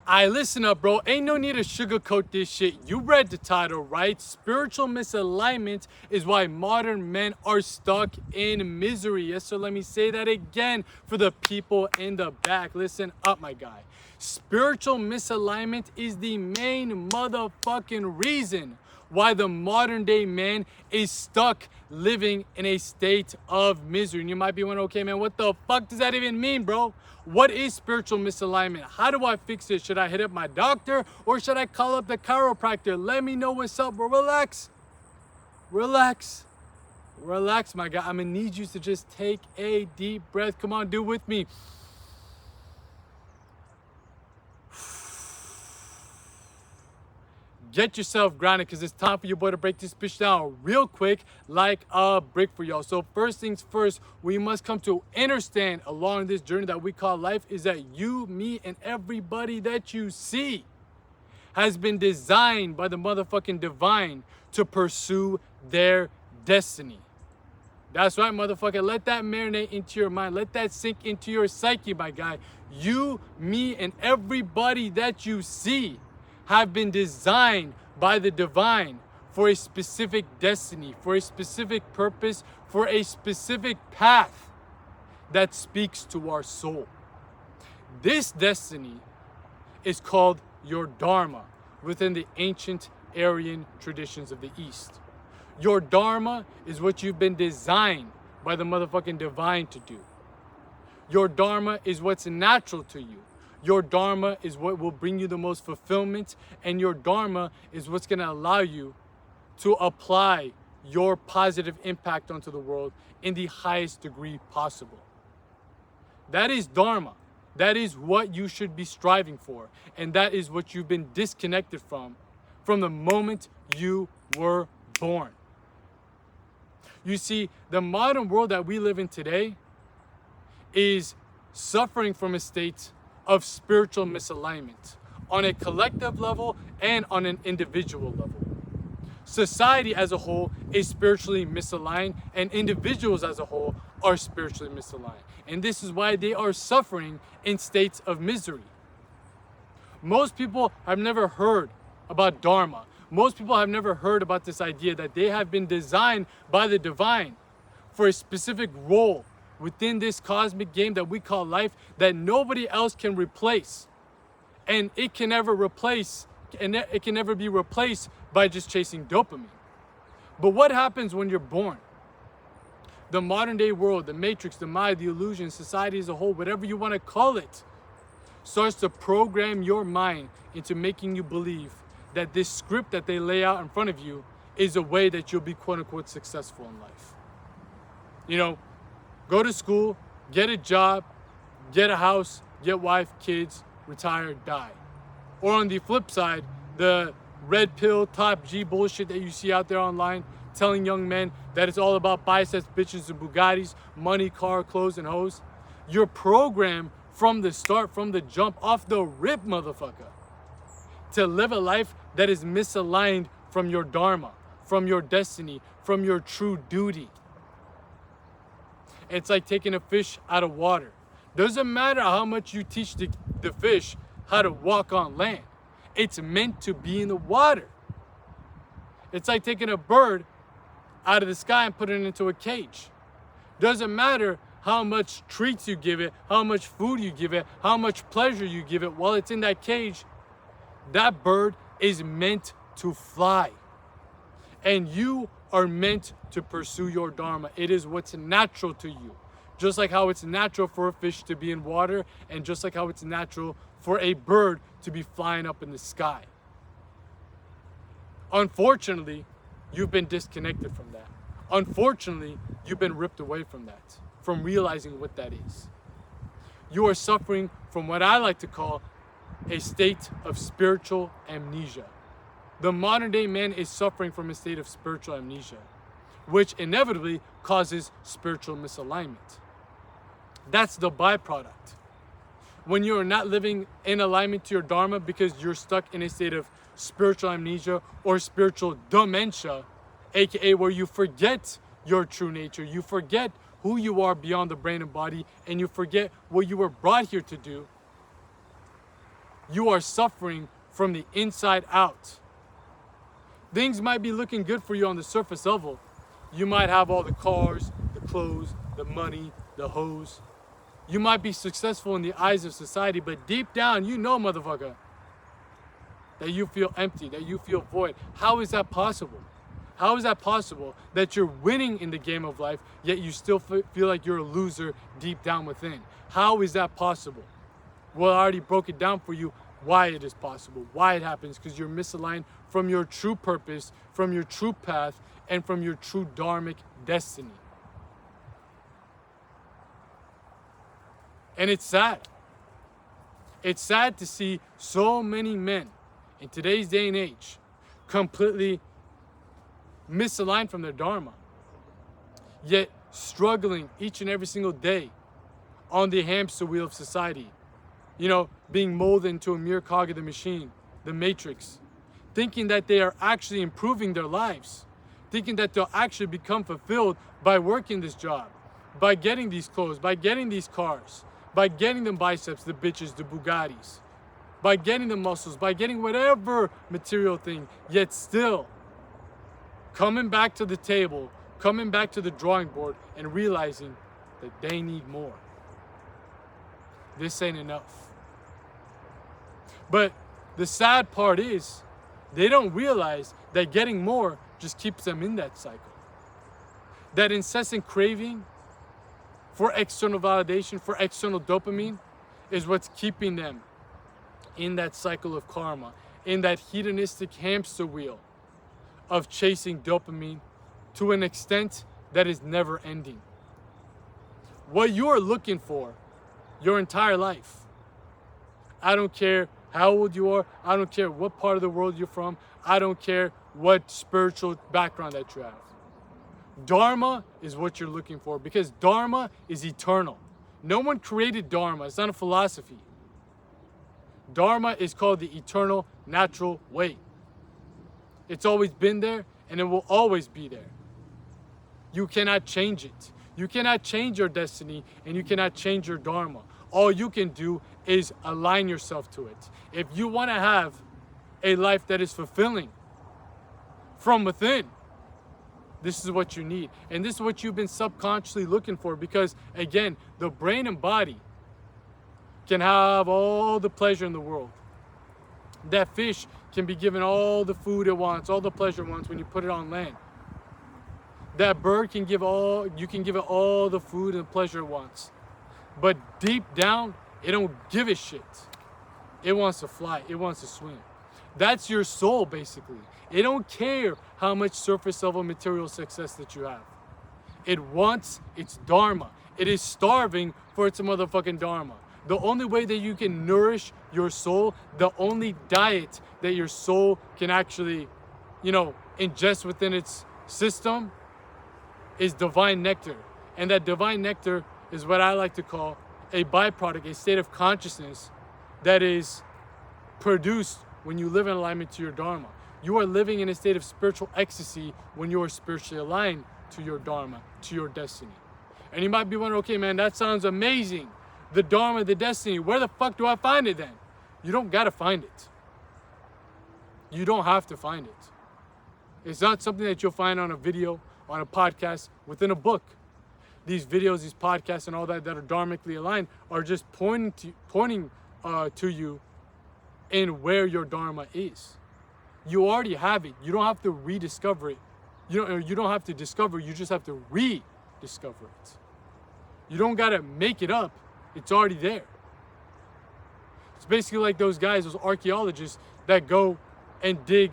Alright, listen up, bro. Ain't no need to sugarcoat this shit. You read the title, right? Spiritual misalignment is why modern men are stuck in misery. Yes, sir. Let me say that again for the people in the back. Listen up, my guy. Spiritual misalignment is the main motherfucking reason why the modern day man is stuck living in a state of misery. And you might be wondering, okay, man, what the fuck does that even mean, bro? What is spiritual misalignment? How do I fix it? Should I hit up my doctor or should I call up the chiropractor? Let me know what's up, bro. Relax. Relax. Relax, my guy. I'm gonna need you to just take a deep breath. Come on, do it with me. Get yourself grounded because it's time for your boy to break this bitch down real quick like a brick for y'all. So first things first, we must come to understand along this journey that we call life is that you, me, and everybody that you see has been designed by the motherfucking divine to pursue their destiny. That's right, motherfucker. Let that marinate into your mind. Let that sink into your psyche, my guy. You, me, and everybody that you see have been designed by the divine for a specific destiny, for a specific purpose, for a specific path that speaks to our soul. This destiny is called your Dharma within the ancient Aryan traditions of the East. Your Dharma is what you've been designed by the motherfucking divine to do. Your Dharma is what's natural to you. Your Dharma is what will bring you the most fulfillment, and your Dharma is what's going to allow you to apply your positive impact onto the world in the highest degree possible. That is Dharma. That is what you should be striving for, and that is what you've been disconnected from the moment you were born. You see, the modern world that we live in today is suffering from a state of spiritual misalignment on a collective level and on an individual level. Society as a whole is spiritually misaligned, and individuals as a whole are spiritually misaligned. And this is why they are suffering in states of misery. Most people have never heard about Dharma. Most people have never heard about this idea that they have been designed by the divine for a specific role within this cosmic game that we call life that nobody else can replace. And it can never be replaced by just chasing dopamine. But what happens when you're born? The modern day world, the matrix, the mind, the illusion, society as a whole, whatever you want to call it, starts to program your mind into making you believe that this script that they lay out in front of you is a way that you'll be quote unquote successful in life. You know, go to school, get a job, get a house, get wife, kids, retire, die. Or on the flip side, the red pill, top G bullshit that you see out there online telling young men that it's all about biceps, bitches, and Bugattis, money, car, clothes, and hoes. You're programmed from the start, from the jump, off the rip, motherfucker, to live a life that is misaligned from your Dharma, from your destiny, from your true duty. It's like taking a fish out of water. Doesn't matter how much you teach the fish how to walk on land. It's meant to be in the water. It's like taking a bird out of the sky and putting it into a cage. Doesn't matter how much treats you give it, how much food you give it, how much pleasure you give it while it's in that cage. That bird is meant to fly. And you are meant to pursue your Dharma. It is what's natural to you. Just like how it's natural for a fish to be in water, and just like how it's natural for a bird to be flying up in the sky. Unfortunately, you've been disconnected from that. Unfortunately, you've been ripped away from that, from realizing what that is. You are suffering from what I like to call a state of spiritual amnesia. The modern day man is suffering from a state of spiritual amnesia, which inevitably causes spiritual misalignment. That's the byproduct. When you're not living in alignment to your Dharma because you're stuck in a state of spiritual amnesia or spiritual dementia, aka where you forget your true nature, you forget who you are beyond the brain and body, and you forget what you were brought here to do, you are suffering from the inside out. Things might be looking good for you on the surface level. You might have all the cars, the clothes, the money, the hoes. You might be successful in the eyes of society, but deep down, you know, motherfucker, that you feel empty, that you feel void. How is that possible? How is that possible that you're winning in the game of life, yet you still feel like you're a loser deep down within? How is that possible? Well, I already broke it down for you why it is possible, why it happens, because you're misaligned from your true purpose, from your true path, and from your true dharmic destiny. And it's sad. It's sad to see so many men in today's day and age completely misaligned from their dharma, yet struggling each and every single day on the hamster wheel of society, you know, being molded into a mere cog of the machine, the matrix, thinking that they are actually improving their lives, thinking that they'll actually become fulfilled by working this job, by getting these clothes, by getting these cars, by getting them biceps, the bitches, the Bugattis, by getting the muscles, by getting whatever material thing, yet still coming back to the table, coming back to the drawing board and realizing that they need more. This ain't enough. But the sad part is they don't realize that getting more just keeps them in that cycle. That incessant craving for external validation, for external dopamine, is what's keeping them in that cycle of karma, in that hedonistic hamster wheel of chasing dopamine to an extent that is never ending. What you're looking for your entire life, I don't care how old you are, I don't care what part of the world you're from, I don't care what spiritual background that you have. Dharma is what you're looking for, because Dharma is eternal. No one created Dharma. It's not a philosophy. Dharma is called the eternal natural way. It's always been there and it will always be there. You cannot change it. You cannot change your destiny and you cannot change your Dharma. All you can do is align yourself to it. If you want to have a life that is fulfilling from within, this is what you need. And this is what you've been subconsciously looking for, because again, the brain and body can have all the pleasure in the world. That fish can be given all the food it wants, all the pleasure it wants when you put it on land. That bird can give you can give it all the food and pleasure it wants. But deep down, it don't give a shit. It wants to fly, it wants to swim. That's your soul, basically. It don't care how much surface level material success that you have. It wants its Dharma. It is starving for its motherfucking Dharma. The only way that you can nourish your soul, the only diet that your soul can actually, ingest within its system is divine nectar. And that divine nectar is what I like to call a byproduct, a state of consciousness that is produced when you live in alignment to your Dharma. You are living in a state of spiritual ecstasy when you are spiritually aligned to your Dharma, to your destiny. And you might be wondering, okay, man, that sounds amazing. The Dharma, the destiny, where the fuck do I find it then? You don't gotta find it. You don't have to find it. It's not something that you'll find on a video, on a podcast, within a book. These videos, these podcasts, and all that are dharmically aligned are just pointing to you in where your Dharma is. You already have it. You don't have to rediscover it. You don't have to discover, you just have to rediscover it. You don't gotta make it up. It's already there. It's basically like those guys, those archaeologists that go and dig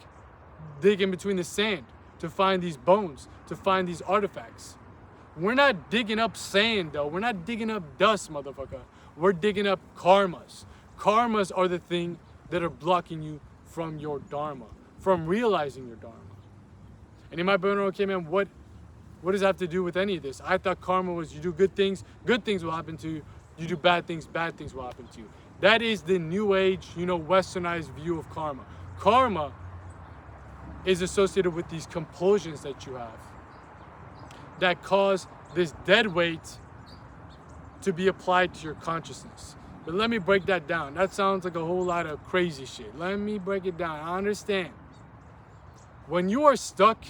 in between the sand to find these bones, to find these artifacts. We're not digging up sand, though. We're not digging up dust, motherfucker. We're digging up karmas. Karmas are the thing that are blocking you from your Dharma, from realizing your Dharma. And you might be wondering, okay, man, what does that have to do with any of this? I thought karma was you do good things will happen to you. You do bad things will happen to you. That is the new age, westernized view of karma. Karma is associated with these compulsions that you have that cause this dead weight to be applied to your consciousness. But let me break that down. That sounds like a whole lot of crazy shit. Let me break it down. I understand. When you are stuck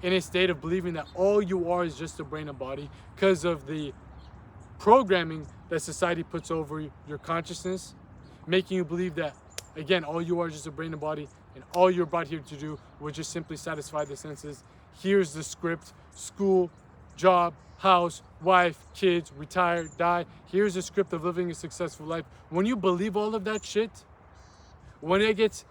in a state of believing that all you are is just a brain and body because of the programming that society puts over your consciousness, making you believe that, again, all you are is just a brain and body, and all you're brought here to do was just simply satisfy the senses. Here's the script: school, job, house, wife, kids, retire, die. Here's the script of living a successful life. When you believe all of that shit, when it gets,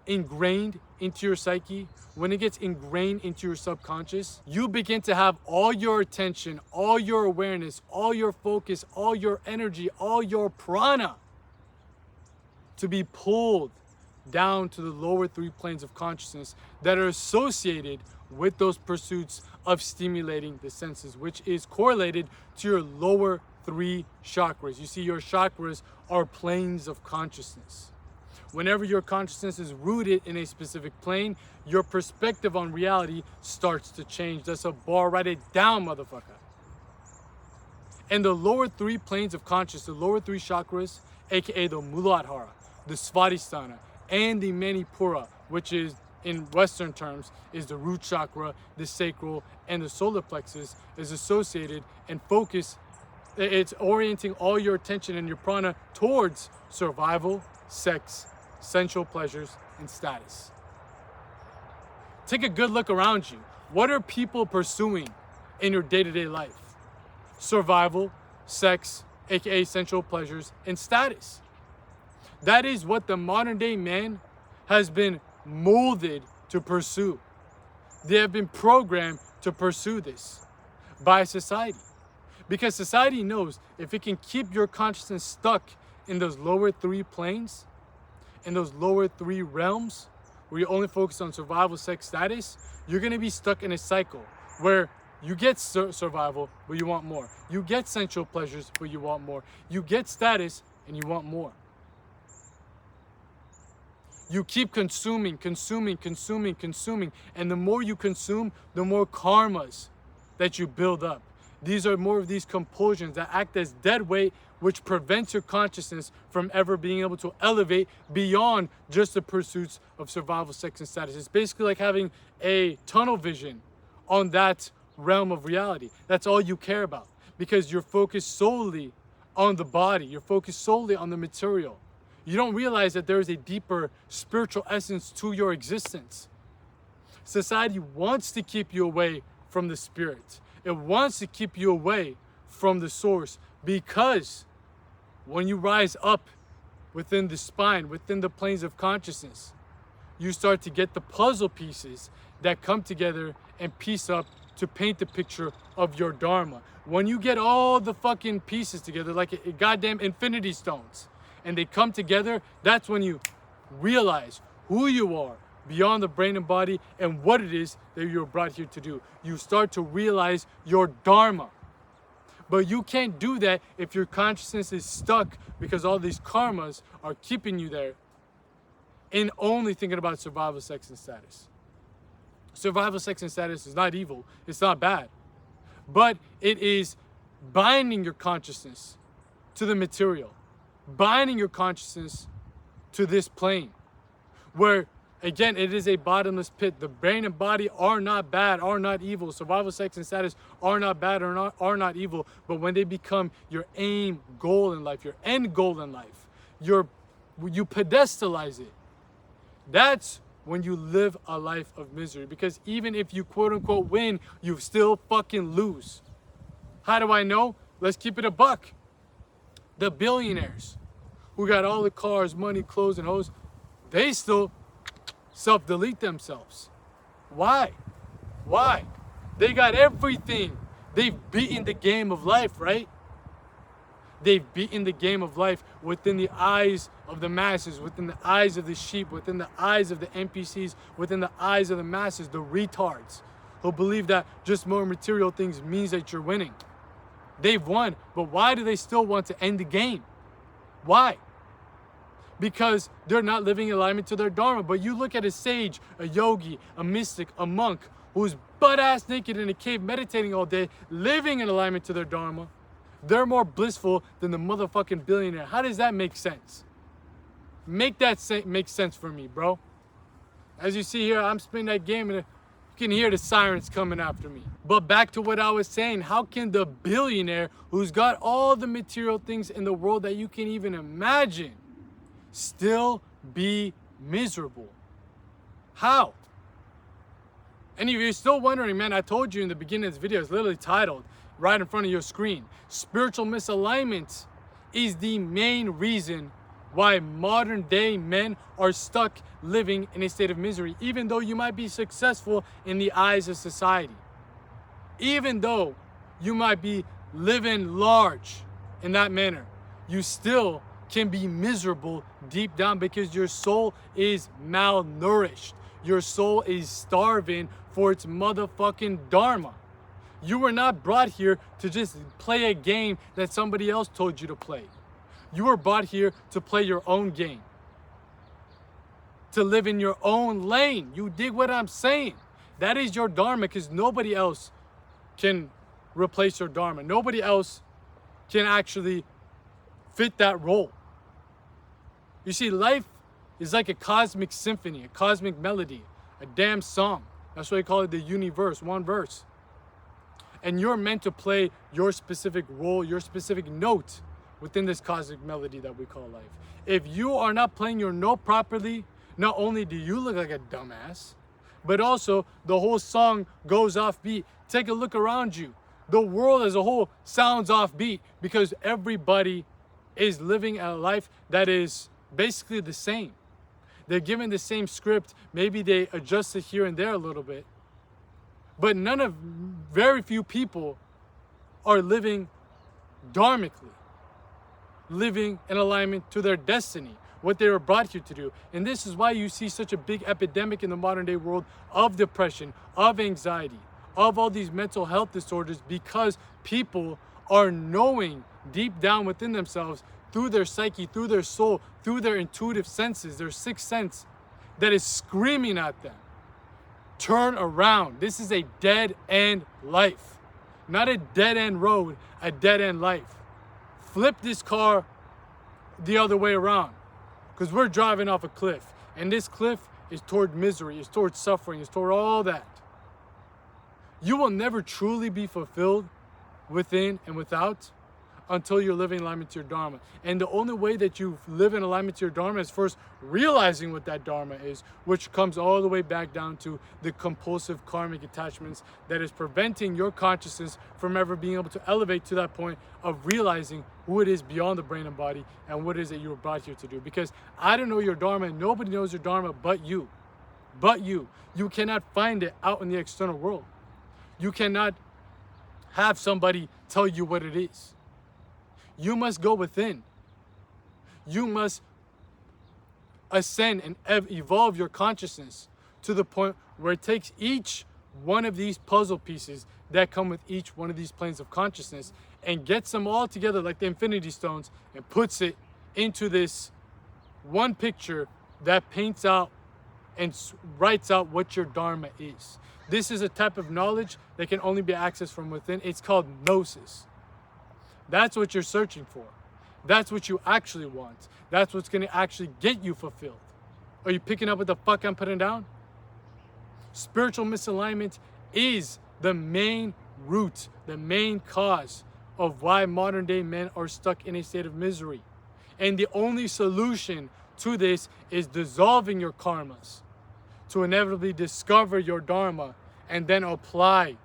ingrained into your psyche, when it gets ingrained into your subconscious, you begin to have all your attention, all your awareness, all your focus, all your energy, all your prana to be pulled down to the lower 3 planes of consciousness that are associated with those pursuits of stimulating the senses, which is correlated to your lower 3 chakras. You see, your chakras are planes of consciousness. Whenever your consciousness is rooted in a specific plane, your perspective on reality starts to change. That's a bar. Write it down, motherfucker. And the lower 3 planes of consciousness, the lower 3 chakras, aka the Muladhara, the Svadhisthana, and the Manipura, which is, in Western terms, is the root chakra, the sacral, and the solar plexus, is associated and focused. It's orienting all your attention and your prana towards survival, sex, sensual pleasures, and status. Take a good look around you. What are people pursuing in your day-to-day life? Survival, sex, aka sensual pleasures, and status. That is what the modern day man has been molded to pursue. They have been programmed to pursue this by society. Because society knows if it can keep your consciousness stuck in those lower 3 planes, in those lower 3 realms, where you only focus on survival, sex, status, you're going to be stuck in a cycle where you get survival, but you want more. You get sensual pleasures, but you want more. You get status, and you want more. You keep consuming, and the more you consume, the more karmas that you build up. These are more of these compulsions that act as dead weight, which prevents your consciousness from ever being able to elevate beyond just the pursuits of survival, sex, and status. It's basically like having a tunnel vision on that realm of reality. That's all you care about because you're focused solely on the body. You're focused solely on the material. You don't realize that there is a deeper spiritual essence to your existence. Society wants to keep you away from the spirit. It wants to keep you away from the source because when you rise up within the spine, within the planes of consciousness, you start to get the puzzle pieces that come together and piece up to paint the picture of your Dharma. When you get all the fucking pieces together like a goddamn infinity stones and they come together, that's when you realize who you are beyond the brain and body and what it is that you're brought here to do. You start to realize your Dharma. But you can't do that if your consciousness is stuck because all these karmas are keeping you there in only thinking about survival, sex, and status. Survival, sex, and status is not evil. It's not bad. But it is binding your consciousness to the material, binding your consciousness to this plane, where again, it is a bottomless pit. The brain and body are not bad, are not evil. Survival, sex, and status are not bad, are not evil. But when they become your aim, goal in life, your end goal in life, you pedestalize it. That's when you live a life of misery. Because even if you quote unquote win, you still fucking lose. How do I know? Let's keep it a buck. The billionaires who got all the cars, money, clothes, and hoes, they still self-delete themselves. Why? Why? They got everything. They've beaten the game of life, right? They've beaten the game of life within the eyes of the masses, within the eyes of the sheep, within the eyes of the NPCs, within the eyes of the masses, the retards who believe that just more material things means that you're winning. They've won, but why do they still want to end the game? Why? Because they're not living in alignment to their Dharma. But you look at a sage, a yogi, a mystic, a monk who's butt-ass naked in a cave meditating all day, living in alignment to their Dharma. They're more blissful than the motherfucking billionaire. How does that make sense? Make that make sense for me, bro. As you see here, I'm spinning that game and you can hear the sirens coming after me. But back to what I was saying, how can the billionaire who's got all the material things in the world that you can even imagine still be miserable? How? And if you're still wondering, man, I told you in the beginning of this video, it's literally titled right in front of your screen. Spiritual misalignment is the main reason why modern day men are stuck living in a state of misery, even though you might be successful in the eyes of society. Even though you might be living large in that manner, you still can be miserable deep down because your soul is malnourished. Your soul is starving for its motherfucking dharma. You were not brought here to just play a game that somebody else told you to play. You were brought here to play your own game, to live in your own lane. You dig what I'm saying? That is your dharma, because nobody else can replace your dharma. Nobody else can actually fit that role. You see, life is like a cosmic symphony, a cosmic melody, a damn song. That's why we call it the universe, one verse. And you're meant to play your specific role, your specific note within this cosmic melody that we call life. If you are not playing your note properly, not only do you look like a dumbass, but also the whole song goes off beat. Take a look around you. The world as a whole sounds off beat because everybody is living a life that is basically the same. They're given the same script. Maybe they adjust it here and there a little bit. But very few people are living dharmically, living in alignment to their destiny, what they were brought here to do. And this is why you see such a big epidemic in the modern day world of depression, of anxiety, of all these mental health disorders, because people are knowing deep down within themselves, through their psyche, through their soul, through their intuitive senses, their sixth sense, that is screaming at them, turn around. This is a dead-end life. Not a dead-end road, a dead-end life. Flip this car the other way around, because we're driving off a cliff, and this cliff is toward misery, it's toward suffering, it's toward all that. You will never truly be fulfilled within and without until you're living in alignment to your dharma. And the only way that you live in alignment to your dharma is first realizing what that dharma is, which comes all the way back down to the compulsive karmic attachments that is preventing your consciousness from ever being able to elevate to that point of realizing who it is beyond the brain and body and what it is that you were brought here to do. Because I don't know your dharma, and nobody knows your dharma but you. But you. You cannot find it out in the external world. You cannot have somebody tell you what it is. You must go within. You must ascend and evolve your consciousness to the point where it takes each one of these puzzle pieces that come with each one of these planes of consciousness and gets them all together like the infinity stones and puts it into this one picture that paints out and writes out what your dharma is. This is a type of knowledge that can only be accessed from within. It's called gnosis. That's what you're searching for. That's what you actually want. That's what's going to actually get you fulfilled. Are you picking up what the fuck I'm putting down? Spiritual misalignment is the main root, the main cause of why modern day men are stuck in a state of misery. And the only solution to this is dissolving your karmas to inevitably discover your dharma and then apply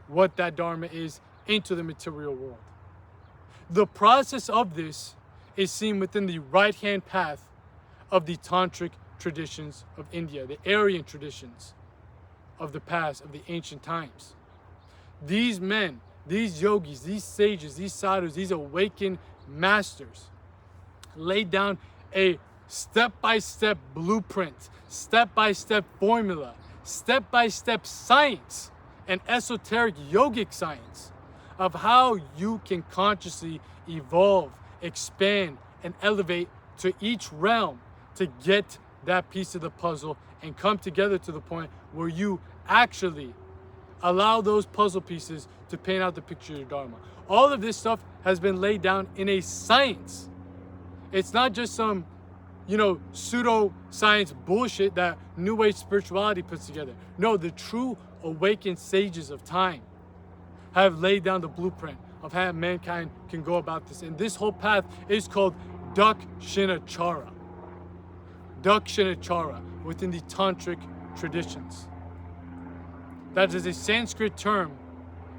what that dharma is into the material world. The process of this is seen within the right-hand path of the tantric traditions of India, the Aryan traditions of the past, of the ancient times. These men, these yogis, these sages, these sadhus, these awakened masters laid down a step-by-step blueprint, step-by-step formula, step-by-step science, and esoteric yogic science of how you can consciously evolve, expand, and elevate to each realm to get that piece of the puzzle and come together to the point where you actually Allow those puzzle pieces to paint out the picture of your Dharma. All of this stuff has been laid down in a science. It's not just some, pseudo-science bullshit that New Age spirituality puts together. No, the true awakened sages of time have laid down the blueprint of how mankind can go about this. And this whole path is called Dakshinachara. Dakshinachara within the tantric traditions. That is a Sanskrit term,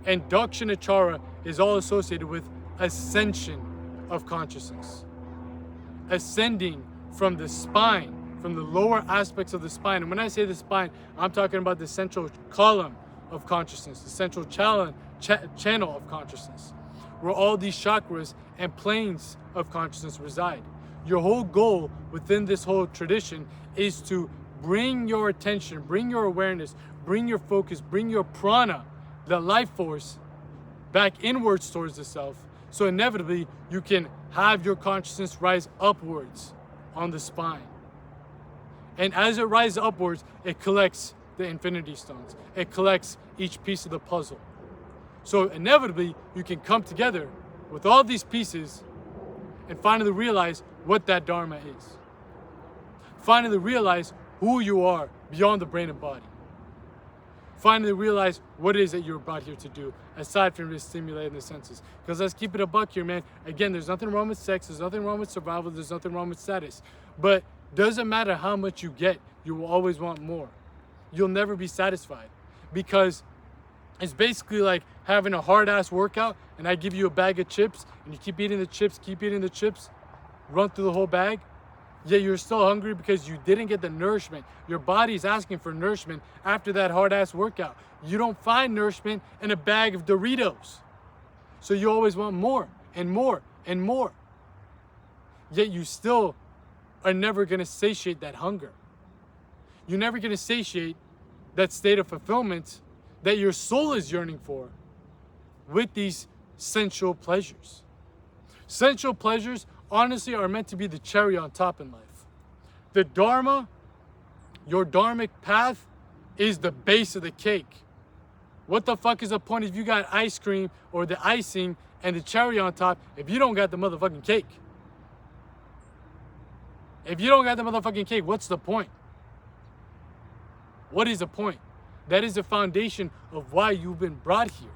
and Dakshinachara is all associated with ascension of consciousness. Ascending from the spine, from the lower aspects of the spine. And when I say the spine, I'm talking about the central column of consciousness, the central channel of consciousness, where all these chakras and planes of consciousness reside. Your whole goal within this whole tradition is to bring your attention, bring your awareness, bring your focus, bring your prana, the life force, back inwards towards the self. So inevitably, you can have your consciousness rise upwards on the spine. And as it rises upwards, it collects the infinity stones. It collects each piece of the puzzle. So inevitably, you can come together with all these pieces and finally realize what that Dharma is. Finally realize who you are beyond the brain and body. Finally realize what it is that you're brought here to do, aside from just stimulating the senses. Because let's keep it a buck here, man. Again, there's nothing wrong with sex, there's nothing wrong with survival, there's nothing wrong with status. But doesn't matter how much you get, you will always want more. You'll never be satisfied. Because it's basically like having a hard-ass workout, and I give you a bag of chips, and you keep eating the chips, run through the whole bag, yet you're still hungry because you didn't get the nourishment. Your body's asking for nourishment after that hard-ass workout. You don't find nourishment in a bag of Doritos. So you always want more and more and more. Yet you still are never going to satiate that hunger. You're never going to satiate that state of fulfillment that your soul is yearning for with these sensual pleasures. Sensual pleasures honestly are meant to be the cherry on top in life. The Dharma, your dharmic path, is the base of the cake. What the fuck is the point if you got ice cream or the icing and the cherry on top if you don't got the motherfucking cake? If you don't got the motherfucking cake, what's the point? What is the point? That is the foundation of why you've been brought here.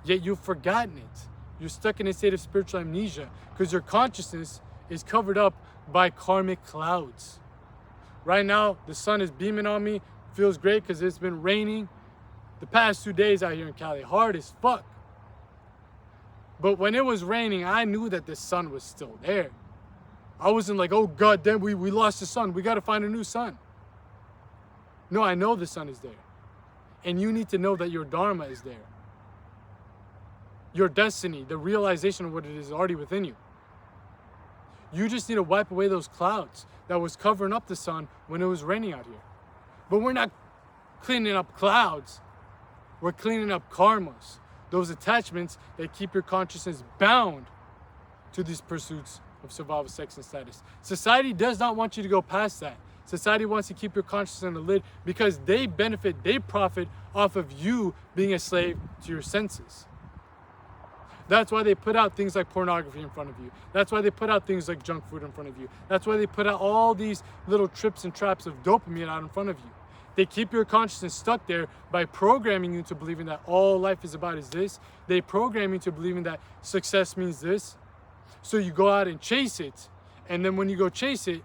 Yet you've forgotten it. You're stuck in a state of spiritual amnesia because your consciousness is covered up by karmic clouds. Right now, the sun is beaming on me. Feels great because it's been raining the past 2 days out here in Cali. Hard as fuck. But when it was raining, I knew that the sun was still there. I wasn't like, oh god damn, we lost the sun. We got to find a new sun. No, I know the sun is there. And you need to know that your Dharma is there. Your destiny, the realization of what it is already within you. You just need to wipe away those clouds that was covering up the sun when it was raining out here. But we're not cleaning up clouds. We're cleaning up karmas. Those attachments that keep your consciousness bound to these pursuits of survival, sex, and status. Society does not want you to go past that. Society wants to keep your consciousness on the lid because they benefit, they profit off of you being a slave to your senses. That's why they put out things like pornography in front of you. That's why they put out things like junk food in front of you. That's why they put out all these little trips and traps of dopamine out in front of you. They keep your consciousness stuck there by programming you to believing that all life is about is this. They program you to believing that success means this. So you go out and chase it. And then when you go chase it,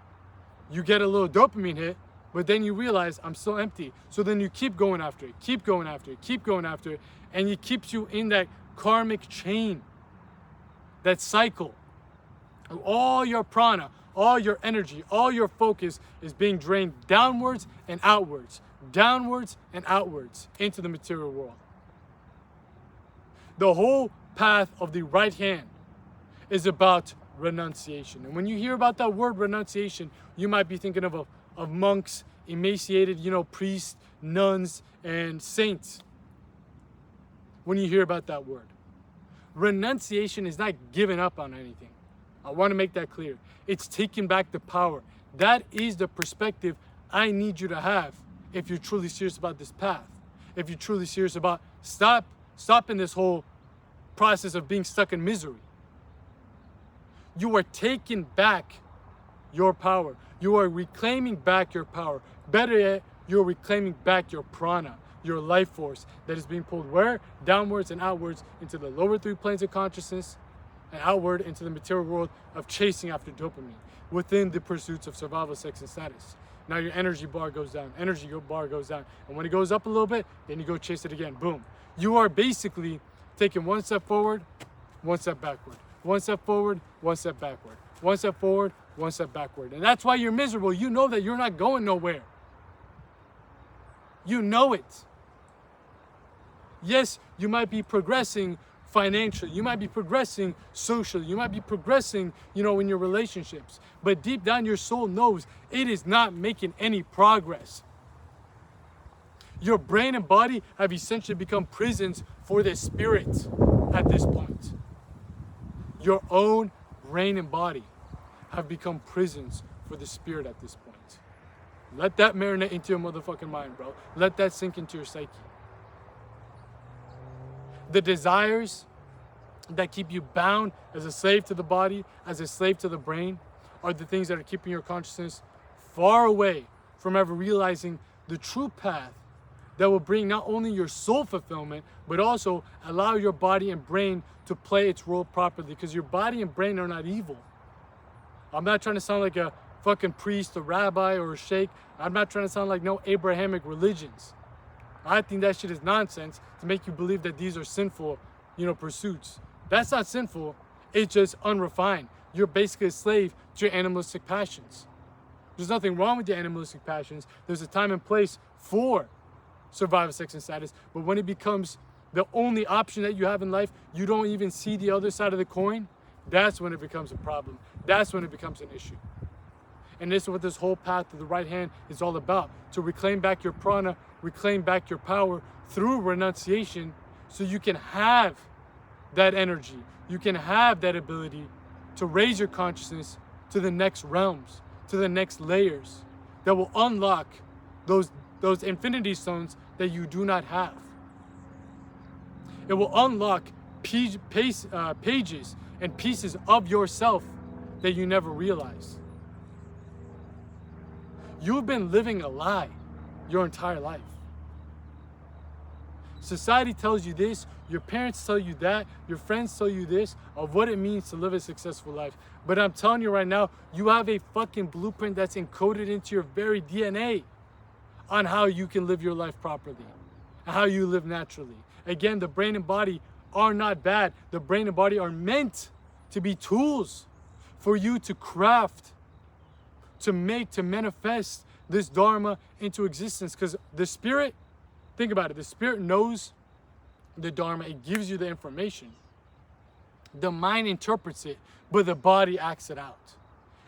you get a little dopamine hit, but then you realize I'm still empty. So then you keep going after it, keep going after it, keep going after it. And it keeps you in that karmic chain, that cycle. All your prana, all your energy, all your focus is being drained downwards and outwards into the material world. The whole path of the right hand is about renunciation. And when you hear about that word renunciation, you might be thinking of monks, emaciated, priests, nuns, and saints. When you hear about that word, renunciation is not giving up on anything. I want to make that clear. It's taking back the power. That is the perspective I need you to have if you're truly serious about this path. If you're truly serious about Stop in this whole process of being stuck in misery. You are taking back your power. You are reclaiming back your power. Better yet, you're reclaiming back your prana, your life force that is being pulled where? Downwards and outwards into the lower three planes of consciousness and outward into the material world of chasing after dopamine within the pursuits of survival, sex, and status. Now your energy bar goes down, bar goes down. And when it goes up a little bit, then you go chase it again, boom. You are basically taking one step forward, one step backward. One step forward, one step backward. One step forward, one step backward. And that's why you're miserable. You know that you're not going nowhere. You know it. Yes, you might be progressing financially. You might be progressing socially. You might be progressing, in your relationships. But deep down, your soul knows it is not making any progress. Your brain and body have essentially become prisons for the spirit at this point. Your own brain and body have become prisons for the spirit at this point. Let that marinate into your motherfucking mind, bro. Let that sink into your psyche. The desires that keep you bound as a slave to the body, as a slave to the brain, are the things that are keeping your consciousness far away from ever realizing the true path that will bring not only your soul fulfillment, but also allow your body and brain to play its role properly, because your body and brain are not evil. I'm not trying to sound like a fucking priest, a rabbi, or a sheikh. I'm not trying to sound like no Abrahamic religions. I think that shit is nonsense to make you believe that these are sinful, pursuits. That's not sinful. It's just unrefined. You're basically a slave to your animalistic passions. There's nothing wrong with your animalistic passions. There's a time and place for survival, sex, and status. But when it becomes the only option that you have in life, you don't even see the other side of the coin. That's when it becomes a problem. That's when it becomes an issue. And this is what this whole path to the right hand is all about. To reclaim back your prana, reclaim back your power through renunciation, so you can have that energy. You can have that ability to raise your consciousness to the next realms, to the next layers that will unlock those infinity stones that you do not have. It will unlock pages and pieces of yourself that you never realized. You've been living a lie your entire life. Society tells you this, your parents tell you that, your friends tell you this, of what it means to live a successful life. But I'm telling you right now, you have a fucking blueprint that's encoded into your very DNA on how you can live your life properly, and how you live naturally. Again, the brain and body are not bad. The brain and body are meant to be tools for you to craft, to make, to manifest this dharma into existence. Because the spirit, think about it, the spirit knows the dharma, it gives you the information. The mind interprets it, but the body acts it out.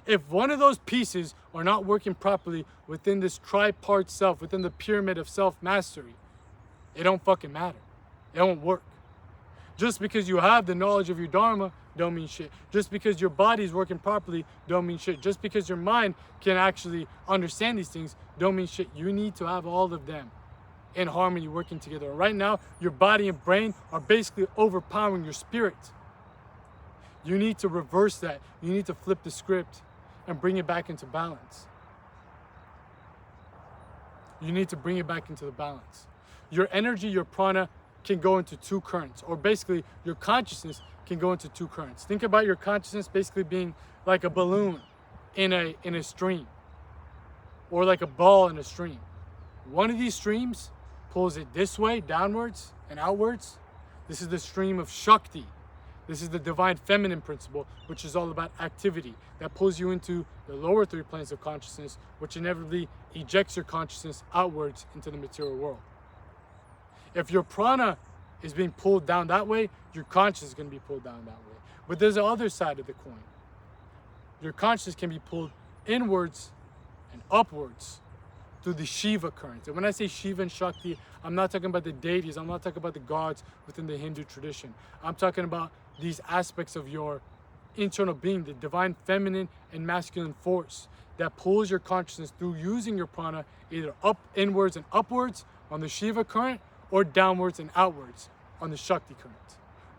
If one of those pieces are not working properly within this tripart self, within the pyramid of self-mastery, it don't fucking matter. It won't work. Just because you have the knowledge of your dharma don't mean shit. Just because your body is working properly don't mean shit. Just because your mind can actually understand these things don't mean shit. You need to have all of them in harmony, working together. Right now, your body and brain are basically overpowering your spirit. You need to reverse that. You need to flip the script and bring it back into balance. You need to bring it back into the balance. Your energy, your prana, can go into two currents, or basically your consciousness can go into two currents. Think about your consciousness basically being like a balloon in a stream, or like a ball in a stream. One of these streams pulls it this way, downwards and outwards. This is the stream of Shakti. This is the divine feminine principle, which is all about activity, that pulls you into the lower three planes of consciousness, which inevitably ejects your consciousness outwards into the material world. If your prana is being pulled down that way, your consciousness is going to be pulled down that way. But there's the other side of the coin. Your consciousness can be pulled inwards and upwards through the Shiva current. And when I say Shiva and Shakti, I'm not talking about the deities. I'm not talking about the gods within the Hindu tradition. I'm talking about these aspects of your internal being, the divine feminine and masculine force that pulls your consciousness through using your prana either up, inwards, and upwards on the Shiva current, or downwards and outwards on the Shakti current.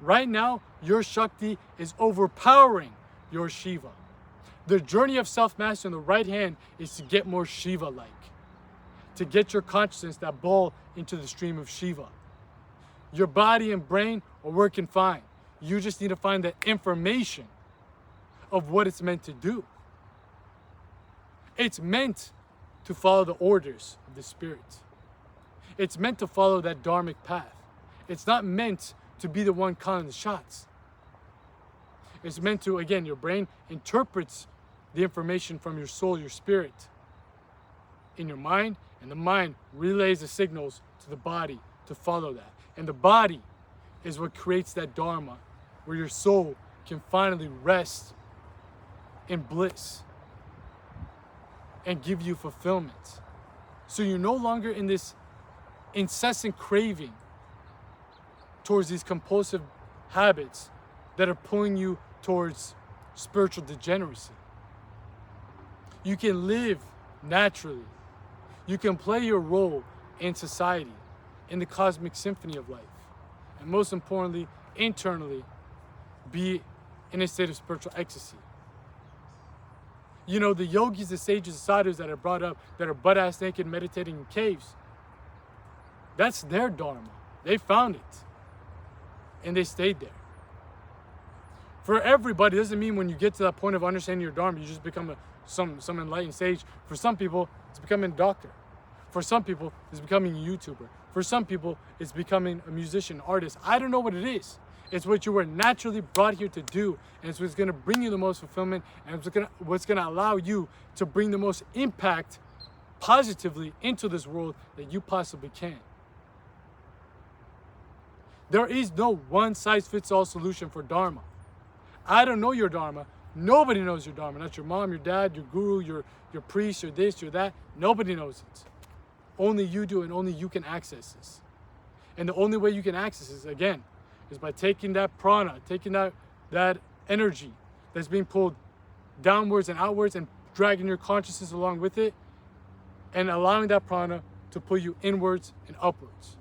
Right now, your Shakti is overpowering your Shiva. The journey of self-mastery on the right hand is to get more Shiva-like, to get your consciousness, that ball, into the stream of Shiva. Your body and brain are working fine. You just need to find the information of what it's meant to do. It's meant to follow the orders of the Spirit. It's meant to follow that dharmic path. It's not meant to be the one calling the shots. It's meant to, again, your brain interprets the information from your soul, your spirit, in your mind, and the mind relays the signals to the body to follow that. And the body is what creates that dharma, where your soul can finally rest in bliss and give you fulfillment. So you're no longer in this incessant craving towards these compulsive habits that are pulling you towards spiritual degeneracy. You can live naturally. You can play your role in society, in the cosmic symphony of life. And most importantly, internally, be in a state of spiritual ecstasy. You know, the yogis, the sages, the sadhus that are brought up, that are butt-ass naked meditating in caves, that's their dharma. They found it. And they stayed there. For everybody, it doesn't mean when you get to that point of understanding your dharma, you just become some enlightened sage. For some people, it's becoming a doctor. For some people, it's becoming a YouTuber. For some people, it's becoming a musician, artist. I don't know what it is. It's what you were naturally brought here to do, and it's what's going to bring you the most fulfillment, and it's what's going to allow you to bring the most impact positively into this world that you possibly can. There is no one-size-fits-all solution for Dharma. I don't know your Dharma. Nobody knows your Dharma. Not your mom, your dad, your guru, your priest, your this, your that. Nobody knows it. Only you do, and only you can access this. And the only way you can access this, again, is by taking that prana, taking that energy that's being pulled downwards and outwards and dragging your consciousness along with it, and allowing that prana to pull you inwards and upwards.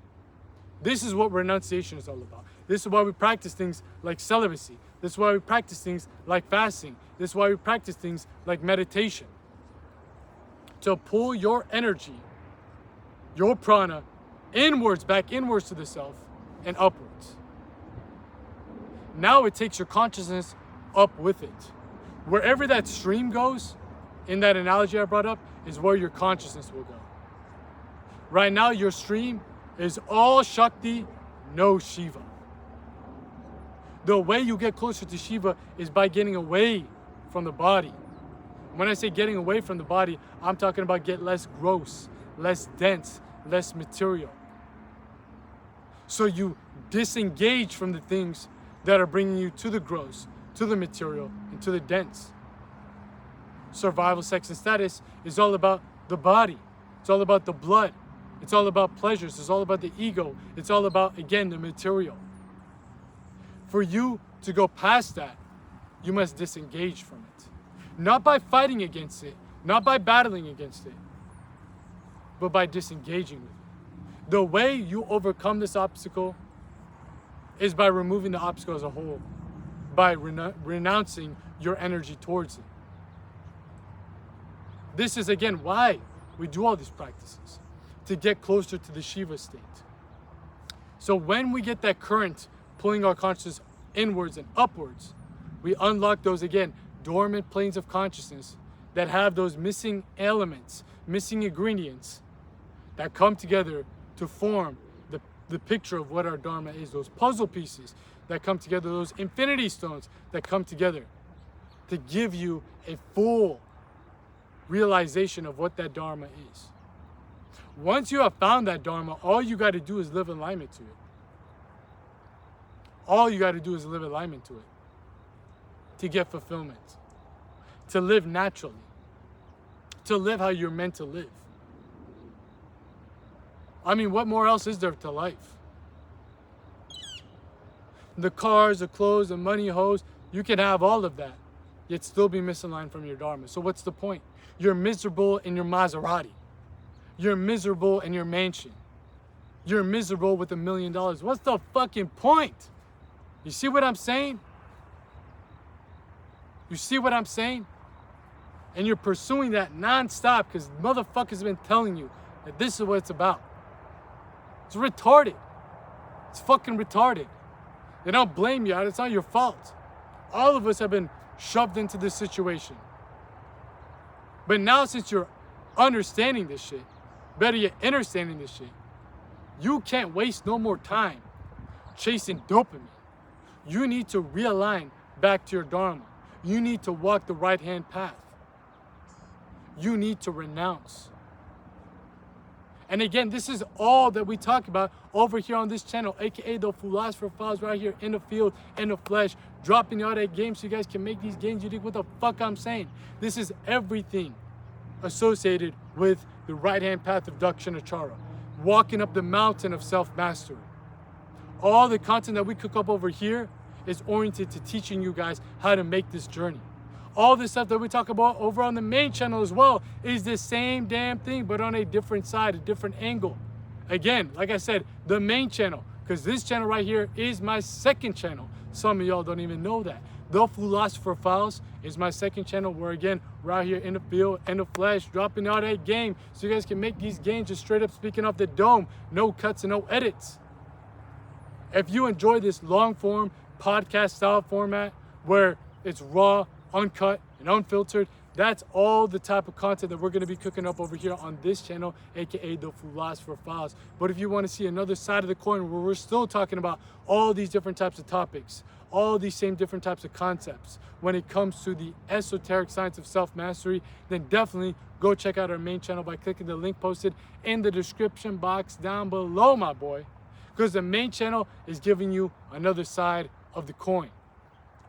This is what renunciation is all about. This is why we practice things like celibacy. This is why we practice things like fasting. This is why we practice things like meditation. To pull your energy, your prana, inwards, back inwards to the self, and upwards. Now it takes your consciousness up with it. Wherever that stream goes, in that analogy I brought up, is where your consciousness will go. Right now, your stream is all Shakti, no Shiva. The way you get closer to Shiva is by getting away from the body. When I say getting away from the body, I'm talking about get less gross, less dense, less material. So you disengage from the things that are bringing you to the gross, to the material, and to the dense. Survival, sex, and status is all about the body. It's all about the blood. It's all about pleasures. It's all about the ego. It's all about, again, the material. For you to go past that, you must disengage from it. Not by fighting against it, not by battling against it, but by disengaging with it. The way you overcome this obstacle is by removing the obstacle as a whole, by renouncing your energy towards it. This is, again, why we do all these practices, to get closer to the Shiva state. So when we get that current pulling our consciousness inwards and upwards, we unlock those, again, dormant planes of consciousness that have those missing elements, missing ingredients that come together to form the picture of what our Dharma is, those puzzle pieces that come together, those infinity stones that come together to give you a full realization of what that Dharma is. Once you have found that Dharma, all you got to do is live in alignment to it. All you got to do is live in alignment to it to get fulfillment, to live naturally, to live how you're meant to live. I mean, what more else is there to life? The cars, the clothes, the money, hoes, you can have all of that, yet still be misaligned from your Dharma. So what's the point? You're miserable in your Maserati. You're miserable in your mansion. you're miserable with $1 million. What's the fucking point? You see what I'm saying? You see what I'm saying? And you're pursuing that nonstop because motherfuckers have been telling you that this is what it's about. It's retarded. It's fucking retarded. They don't blame you. It's not your fault. All of us have been shoved into this situation. But now since you're understanding this shit, better yet, understanding this shit, you can't waste no more time chasing dopamine. You need to realign back to your dharma. You need to walk the right-hand path. You need to renounce. And again, this is all that we talk about over here on this channel, aka the Philosopher Files, right here in the field, in the flesh, dropping out that game so you guys can make these games. You think what the fuck I'm saying? This is everything associated with the right-hand path of Dakshinachara, walking up the mountain of self-mastery. All the content that we cook up over here is oriented to teaching you guys how to make this journey. All the stuff that we talk about over on the main channel as well is the same damn thing, but on a different side, a different angle. Again, like I said, the main channel, because this channel right here is my second channel. Some of y'all don't even know that. The Philosopher Files is my second channel where, again, we're out here in the field, in the flesh, dropping out a game so you guys can make these games just straight up speaking off the dome. No cuts and no edits. If you enjoy this long form podcast style format where it's raw, uncut, and unfiltered, that's all the type of content that we're going to be cooking up over here on this channel, aka the Philosopher Files. But if you want to see another side of the coin where we're still talking about all these different types of topics, all these same different types of concepts when it comes to the esoteric science of self-mastery, then definitely go check out our main channel by clicking the link posted in the description box down below, my boy, because the main channel is giving you another side of the coin.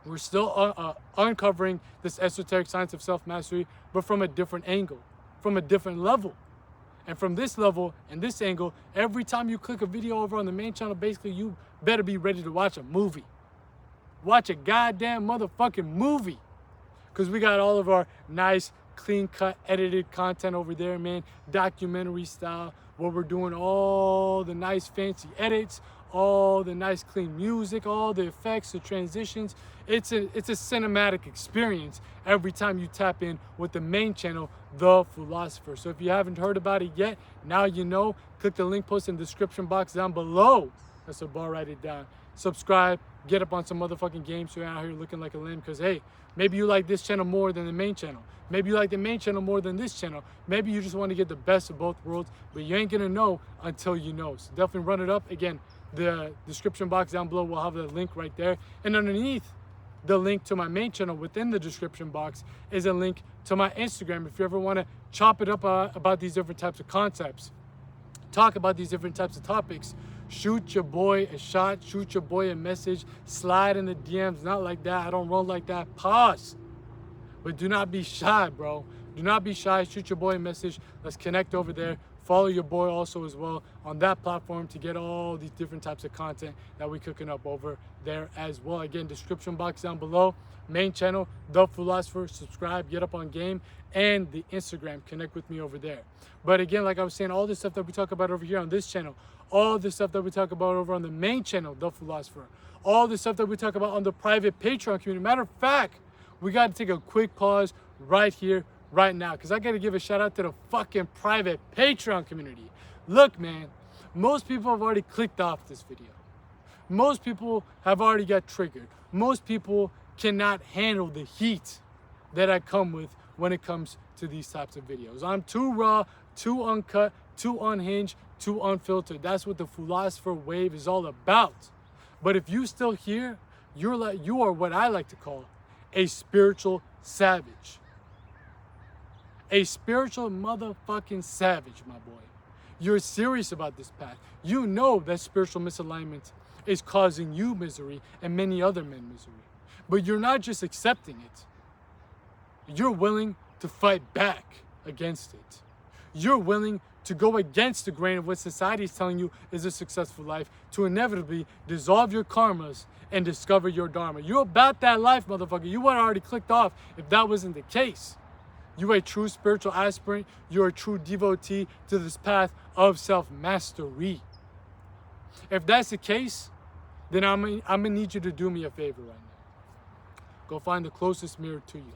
We're still uncovering this esoteric science of self-mastery, but from a different angle, from a different level. And from this level and this angle, every time you click a video over on the main channel, basically you better be ready to watch a movie. Watch a goddamn motherfucking movie. Because we got all of our nice, clean-cut, edited content over there, man. Documentary style, where we're doing all the nice, fancy edits, all the nice clean music, all the effects, the transitions. It's a cinematic experience every time you tap in with the main channel, The Philosopher. So if you haven't heard about it yet, now you know. Click the link posted in the description box down below. That's a bar, write it down. Subscribe, get up on some motherfucking games so you're out here looking like a limb. Because hey, maybe you like this channel more than the main channel. Maybe you like the main channel more than this channel. Maybe you just want to get the best of both worlds, but you ain't gonna know until you know. So definitely run it up. Again, the description box down below will have the link right there. And underneath the link to my main channel within the description box is a link to my Instagram. If you ever want to chop it up about these different types of concepts, talk about these different types of topics, shoot your boy a shot, shoot your boy a message, slide in the DMs. Not like that. I don't roll like that. Pause. But do not be shy, bro. Do not be shy. Shoot your boy a message. Let's connect over there. Follow your boy also as well on that platform to get all these different types of content that we're cooking up over there as well. Again, description box down below. Main channel, The Philosopher. Subscribe, get up on game, and the Instagram. Connect with me over there. But again, like I was saying, all this stuff that we talk about over here on this channel, all the stuff that we talk about over on the main channel, The Philosopher, all the stuff that we talk about on the private Patreon community. Matter of fact, we got to take a quick pause right here, right now, because I got to give a shout out to the fucking private Patreon community. Look, man, most people have already clicked off this video. Most people have already got triggered. Most people cannot handle the heat that I come with when it comes to these types of videos. I'm too raw, too uncut, too unhinged, too unfiltered. That's what the Philosopher Wave is all about. But if you still here, you are what I like to call a spiritual savage. A spiritual motherfucking savage, my boy. You're serious about this path. You know that spiritual misalignment is causing you misery and many other men misery. But you're not just accepting it. You're willing to fight back against it. You're willing to go against the grain of what society is telling you is a successful life, to inevitably dissolve your karmas and discover your dharma. You're about that life, motherfucker. You would have already clicked off if that wasn't the case. You're a true spiritual aspirant. You're a true devotee to this path of self-mastery. If that's the case, then I'm gonna need you to do me a favor right now. Go find the closest mirror to you.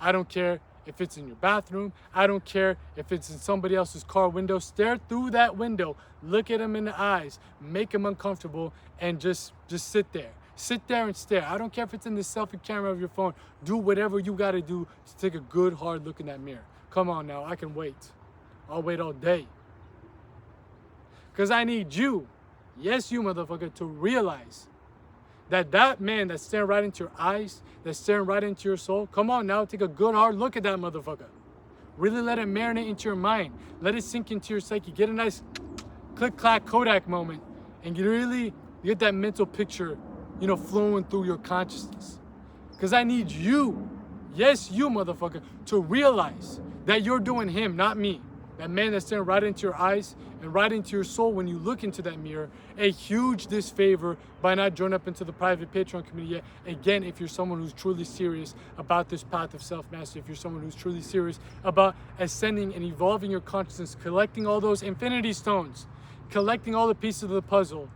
I don't care if it's in your bathroom. I don't care if it's in somebody else's car window. Stare through that window. Look at them in the eyes. Make them uncomfortable and just sit there. Sit there and stare. I don't care if it's in the selfie camera of your phone. Do whatever you got to do to take a good, hard look in that mirror. Come on now. I can wait. I'll wait all day. Because I need you, yes, you motherfucker, to realize that man that's staring right into your eyes, that's staring right into your soul, come on now, take a good hard look at that motherfucker. Really let it marinate into your mind. Let it sink into your psyche. Get a nice click-clack Kodak moment and you really get that mental picture, flowing through your consciousness. Because I need you, yes, you motherfucker, to realize that you're doing him, not me. That man that's staring right into your eyes and right into your soul when you look into that mirror, a huge disfavor by not joining up into the private Patreon community yet. Again, if you're someone who's truly serious about this path of self-mastery, if you're someone who's truly serious about ascending and evolving your consciousness, collecting all those infinity stones, collecting all the pieces of the puzzle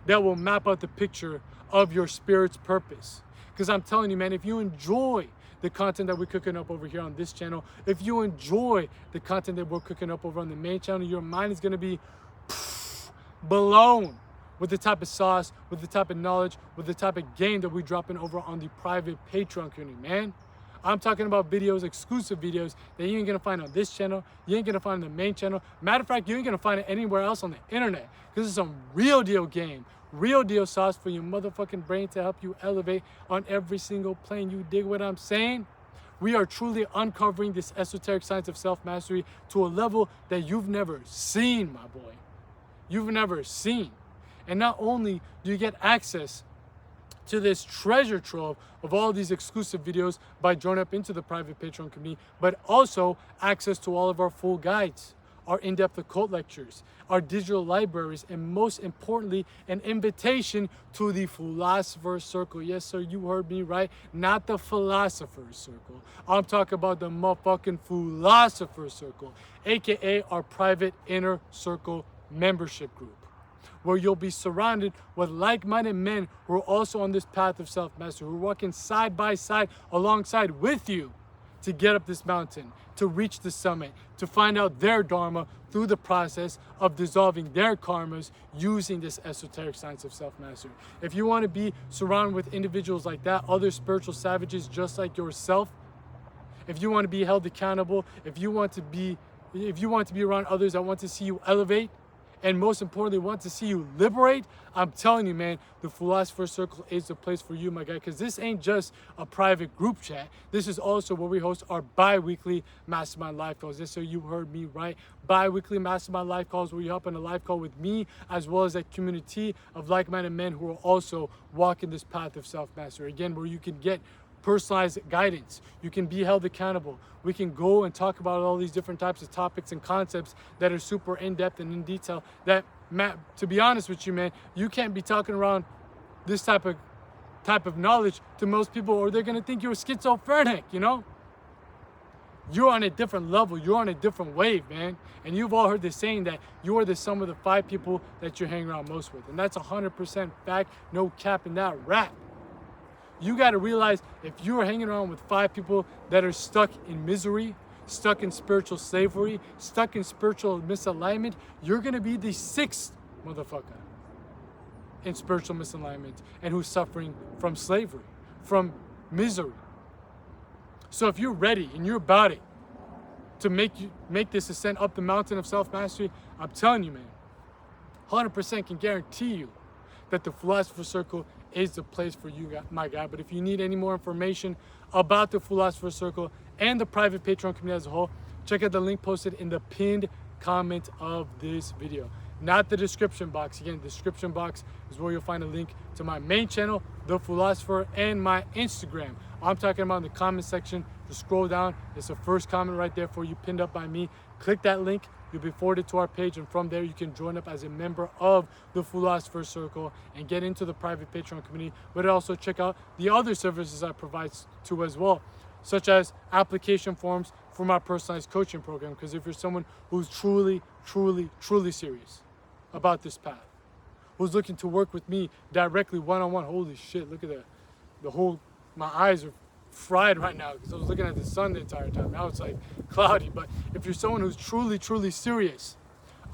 that will map out the picture of your spirit's purpose. Because I'm telling you, man, if you enjoy the content that we're cooking up over here on this channel, if you enjoy the content that we're cooking up over on the main channel, your mind is going to be blown with the type of sauce, with the type of knowledge, with the type of game that we're dropping over on the private Patreon community, man. I'm talking about videos, exclusive videos that you ain't going to find on this channel, you ain't going to find on the main channel. Matter of fact, you ain't going to find it anywhere else on the internet, because it's some real deal game, real deal sauce for your motherfucking brain to help you elevate on every single plane. You dig what I'm saying? We are truly uncovering this esoteric science of self-mastery to a level that you've never seen, my boy. You've never seen. And not only do you get access to this treasure trove of all these exclusive videos by joining up into the private Patreon community, but also access to all of our full guides, our in-depth occult lectures, our digital libraries, and most importantly, an invitation to the Philosopher's Circle. Yes, sir, you heard me right. Not the Philosopher's Circle. I'm talking about the motherfucking Philosopher's Circle, aka our private inner circle membership group, where you'll be surrounded with like-minded men who are also on this path of self-mastery, who are walking side by side alongside with you to get up this mountain, to reach the summit, to find out their dharma through the process of dissolving their karmas using this esoteric science of self-mastery. If you want to be surrounded with individuals like that, other spiritual savages just like yourself, if you want to be held accountable, if you want to be around others that want to see you elevate, and most importantly, want to see you liberate, I'm telling you, man, the Philosopher's Circle is the place for you, my guy, because this ain't just a private group chat. This is also where we host our bi-weekly Mastermind Live Calls. Yes, so you heard me right. Bi-weekly Mastermind Live Calls where you hop on a live call with me, as well as a community of like-minded men who are also walking this path of self-mastery. Again, where you can get personalized guidance. You can be held accountable. We can go and talk about all these different types of topics and concepts that are super in-depth and in detail that, Matt, to be honest with you, man, you can't be talking around this type of knowledge to most people, or they're going to think you're schizophrenic, You're on a different level. You're on a different wave, man. And you've all heard the saying that you are the sum of the 5 people that you're hanging around most with. And that's 100% fact, no cap in that rap. You got to realize if you're hanging around with 5 people that are stuck in misery, stuck in spiritual slavery, stuck in spiritual misalignment, you're going to be the 6th motherfucker in spiritual misalignment and who's suffering from slavery, from misery. So if you're ready and you're about it to make this ascent up the mountain of self-mastery, I'm telling you, man, 100% can guarantee you that the Philosopher's Circle is the place for you, my guy. But if you need any more information about the Philosopher's Circle and the private Patreon community as a whole, check out the link posted in the pinned comment of this video. Not the description box. Again, the description box is where you'll find a link to my main channel, The Philosopher, and my Instagram. I'm talking about in the comment section. Just scroll down. It's the first comment right there for you, pinned up by me. Click that link. You'll be forwarded to our page, and from there you can join up as a member of the Philosopher's Circle and get into the private Patreon community, but also check out the other services I provide to as well, such as application forms for my personalized coaching program. Because if you're someone who's truly, truly, truly serious about this path, who's looking to work with me directly one-on-one. Holy shit, look at that. My eyes are fried right now because I was looking at the sun the entire time. Now it's like cloudy. But if you're someone who's truly, truly serious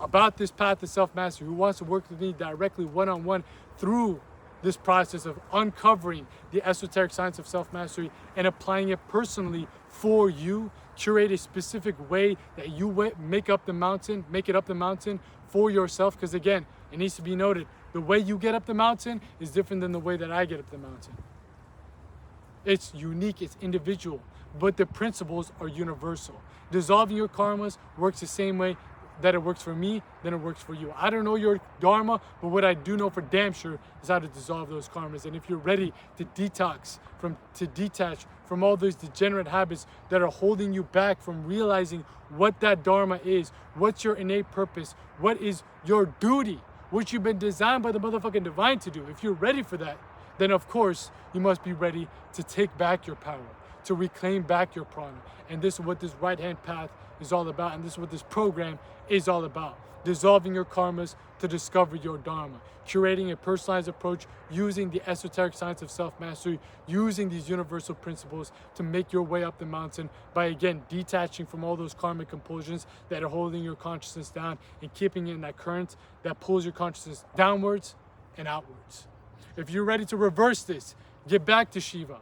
about this path to self-mastery, who wants to work with me directly one-on-one through this process of uncovering the esoteric science of self-mastery and applying it personally for you, curate a specific way that you make it up the mountain for yourself. Because again, it needs to be noted, the way you get up the mountain is different than the way that I get up the mountain. It's unique, it's individual, but the principles are universal. Dissolving your karmas works the same way that it works for me, then it works for you. I don't know your dharma, but what I do know for damn sure is how to dissolve those karmas. And if you're ready to detach from all those degenerate habits that are holding you back from realizing what that dharma is, what's your innate purpose, what is your duty, what you've been designed by the motherfucking divine to do. If you're ready for that, then of course you must be ready to take back your power, to reclaim back your prana. And this is what this right-hand path is all about, and this is what this program is all about. Dissolving your karmas to discover your dharma, curating a personalized approach using the esoteric science of self-mastery, using these universal principles to make your way up the mountain by, again, detaching from all those karmic compulsions that are holding your consciousness down and keeping it in that current that pulls your consciousness downwards and outwards. If you're ready to reverse this, get back to Shiva.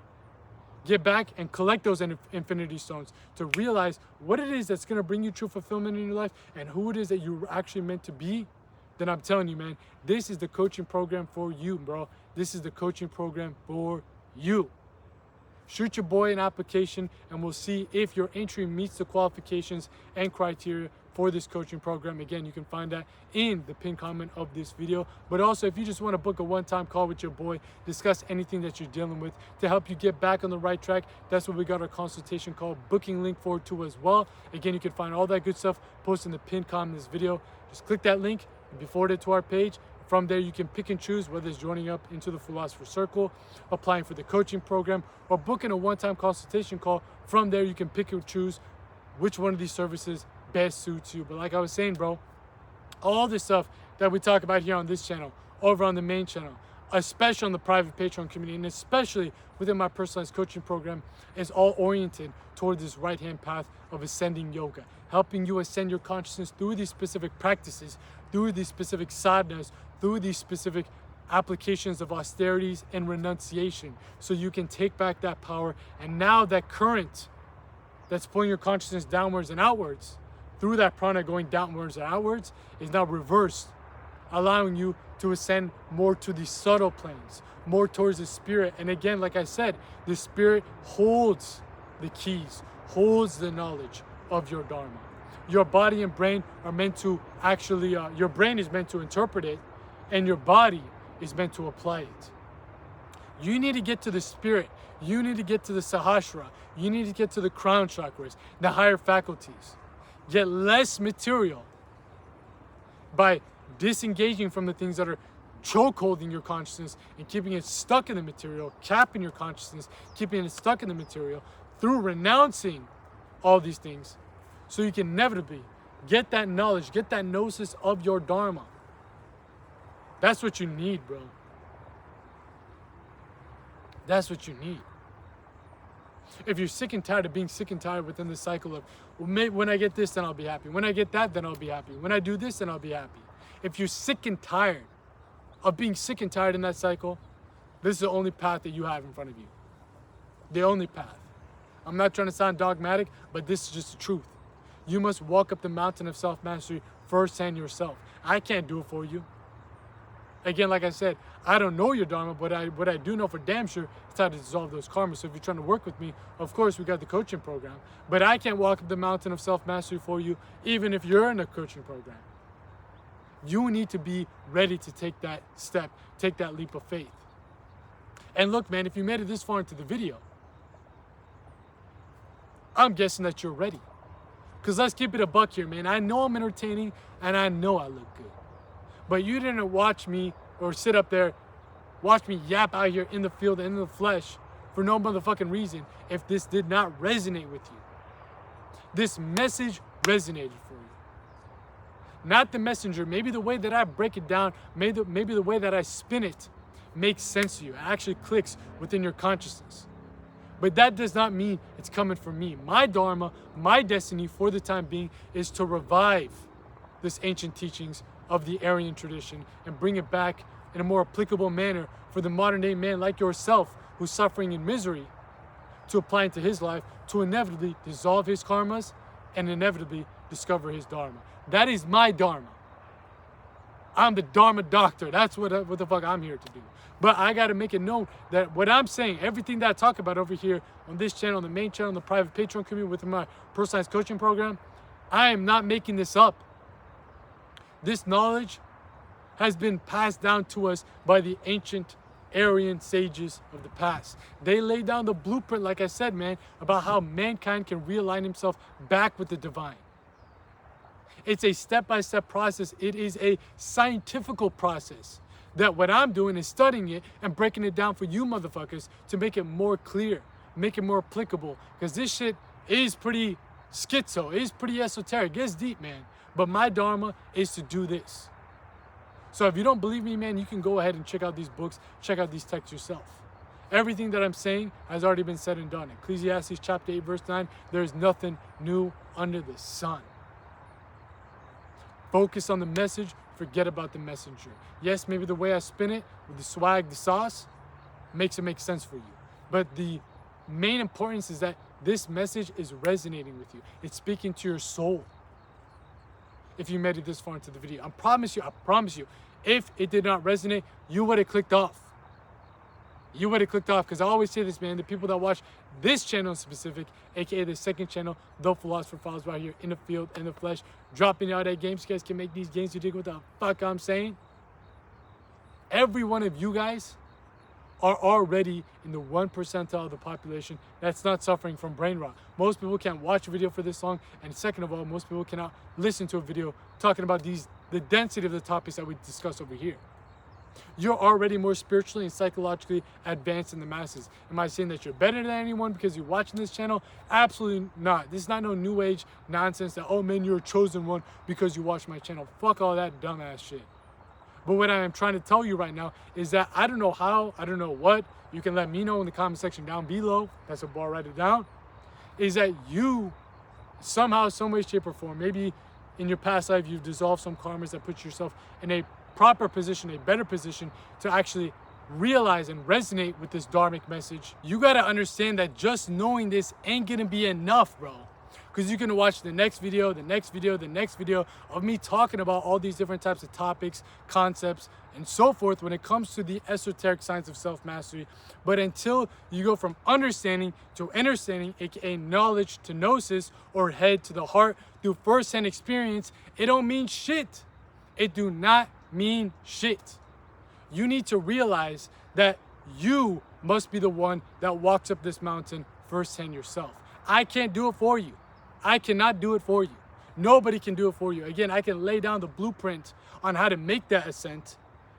Get back and collect those infinity stones to realize what it is that's going to bring you true fulfillment in your life and who it is that you're actually meant to be. Then I'm telling you, man, this is the coaching program for you, bro. This is the coaching program for you. Shoot your boy an application and we'll see if your entry meets the qualifications and criteria for this coaching program. Again, you can find that in the pinned comment of this video. But also, if you just want to book a one-time call with your boy, discuss anything that you're dealing with to help you get back on the right track, that's what we got our consultation call booking link for too as well. Again, you can find all that good stuff posted in the pinned comment of this video. Just click that link and be forwarded to our page. From there, you can pick and choose whether it's joining up into the Philosopher's Circle, applying for the coaching program, or booking a one-time consultation call. From there, you can pick and choose which one of these services best suits you. But like I was saying, bro, all this stuff that we talk about here on this channel, over on the main channel, especially on the private Patreon community, and especially within my personalized coaching program, is all oriented toward this right-hand path of ascending yoga, helping you ascend your consciousness through these specific practices, through these specific sadhanas, through these specific applications of austerities and renunciation, so you can take back that power. And now that current that's pulling your consciousness downwards and outwards, through that prana going downwards and outwards, is now reversed, allowing you to ascend more to the subtle planes, more towards the spirit. And again, like I said, the spirit holds the keys, holds the knowledge of your dharma. Your body and brain are meant to actually, your brain is meant to interpret it, and your body is meant to apply it. You need to get to the spirit. You need to get to the Sahasrara. You need to get to the crown chakras, the higher faculties. Get less material by disengaging from the things that are chokeholding your consciousness and keeping it stuck in the material, capping your consciousness, keeping it stuck in the material through renouncing all these things, so you can inevitably get that knowledge, get that gnosis of your dharma. That's what you need, bro. That's what you need. If you're sick and tired of being sick and tired within the cycle of, well, maybe when I get this, then I'll be happy. When I get that, then I'll be happy. When I do this, then I'll be happy. If you're sick and tired of being sick and tired in that cycle, this is the only path that you have in front of you. The only path. I'm not trying to sound dogmatic, but this is just the truth. You must walk up the mountain of self-mastery firsthand yourself. I can't do it for you. Again, like I said, I don't know your dharma, but what I do know for damn sure is how to dissolve those karmas. So if you're trying to work with me, of course, we got the coaching program. But I can't walk up the mountain of self-mastery for you, even if you're in a coaching program. You need to be ready to take that step, take that leap of faith. And look, man, if you made it this far into the video, I'm guessing that you're ready. Because let's keep it a buck here, man. I know I'm entertaining, and I know I look good. But you didn't watch me or sit up there, watch me yap out here in the field and in the flesh for no motherfucking reason if this did not resonate with you. This message resonated for you. not the messenger. Maybe the way that I break it down, maybe the way that I spin it makes sense to you. It actually clicks within your consciousness. But that does not mean it's coming from me. My dharma, my destiny for the time being is to revive this ancient teachings of the Aryan tradition and bring it back in a more applicable manner for the modern day man like yourself who's suffering in misery to apply into his life to inevitably dissolve his karmas and inevitably discover his dharma. That is my dharma. I'm the dharma doctor. That's what the fuck I'm here to do. But I got to make it known that what I'm saying, everything that I talk about over here on this channel, on the main channel, on the private Patreon community within my personalized coaching program, I am not making this up. This knowledge has been passed down to us by the ancient Aryan sages of the past. They laid down the blueprint, like I said, man, about how mankind can realign himself back with the divine. It's a step-by-step process. It is a scientifical process that what I'm doing is studying it and breaking it down for you motherfuckers to make it more clear, make it more applicable, because this shit is pretty schizo, it is pretty esoteric, it gets deep, man. But my dharma is to do this. So if you don't believe me, man, you can go ahead and check out these books, check out these texts yourself. Everything that I'm saying has already been said and done. Ecclesiastes chapter 8, verse 9, there is nothing new under the sun. Focus on the message, forget about the messenger. Yes, maybe the way I spin it, with the swag, the sauce, makes it make sense for you. But the main importance is that this message is resonating with you. It's speaking to your soul. If you made it this far into the video, I promise you, if it did not resonate, you would have clicked off. You would have clicked off, because I always say this, man, the people that watch this channel in specific, aka the second channel, The Philosopher Files, right here in the field, in the flesh, dropping out that games. You guys can make these games. You dig what the fuck I'm saying? Every one of you guys are already in the 1 percentile of the population that's not suffering from brain rot. Most people can't watch a video for this long, and second of all, most people cannot listen to a video talking about the density of the topics that we discuss over here. You're already more spiritually and psychologically advanced than the masses. Am I saying that you're better than anyone because you're watching this channel? Absolutely not. This is not no new age nonsense that, oh man, you're a chosen one because you watch my channel. Fuck all that dumbass shit. But what I am trying to tell you right now is that I don't know how, I don't know what, you can let me know in the comment section down below, that's a bar, write it down, is that you somehow, some way, shape, or form, maybe in your past life you've dissolved some karmas that put yourself in a proper position, a better position to actually realize and resonate with this dharmic message. You gotta understand that just knowing this ain't gonna be enough, bro. Because you're gonna watch the next video, the next video, the next video of me talking about all these different types of topics, concepts, and so forth when it comes to the esoteric science of self-mastery. But until you go from understanding to understanding, aka knowledge to gnosis, or head to the heart through first-hand experience, it don't mean shit. It do not mean shit. You need to realize that you must be the one that walks up this mountain firsthand yourself. I can't do it for you. I cannot do it for you. Nobody can do it for you. Again, I can lay down the blueprint on how to make that ascent,